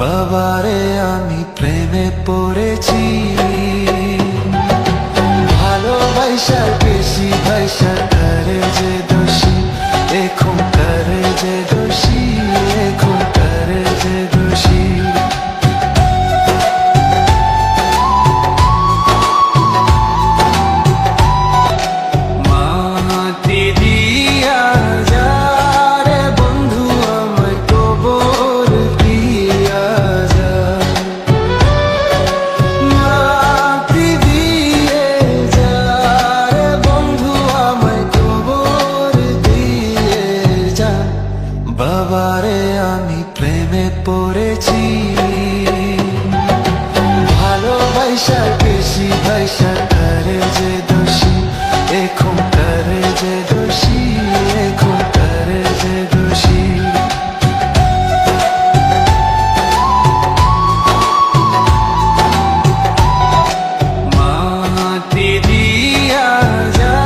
বাবারে আমি প্রেমে পড়েছি, ভালোবাসার বেশি ভাইসা করে যে দোষী, এখন করে যে দোষী, এখন করে যে দোষী। মাটি দিয়া যা রে বন্ধু আমায় কবর দিয়া যা, মাটি দিয়ে যা রে বন্ধু আমায় কবর দিয়ে যা। বাবারে আমি প্রেমে পড়েছি, ভালোবাসার বেশি ভাইসা করে যে দোষী, এখন করে যে দোষী, এখন করে যে দোষী। মাটি দিয়া যা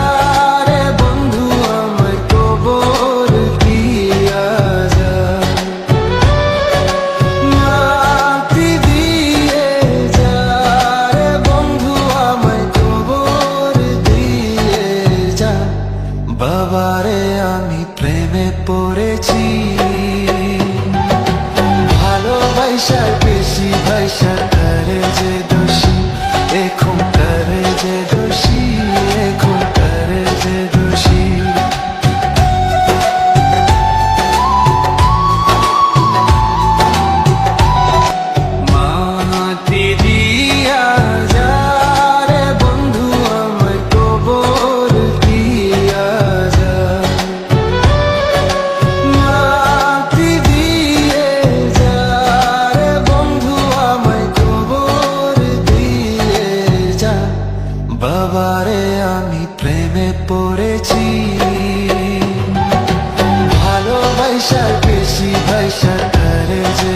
রে বন্ধু আমায় কবর দিয়া যা, মাটি দিয়ে যা রে বন্ধু আমায় কবর দিয়ে যা। বাবারে আমি প্রেমে পড়েছি, ভালোবাসার বেশি ভাইসা করে যে দোষী, এখন করে যে দোষী, এখন করে যে দোষী। মাটি দিয়া যা রে বন্ধু আমায় কবর দিয়া যা, মাটি দিয়ে যা রে বন্ধু আমায় কবর দিয়ে যা। বাবারে আমি প্রেমে পড়েছি, ভালোবাসার বেশি ভাইসা করে যে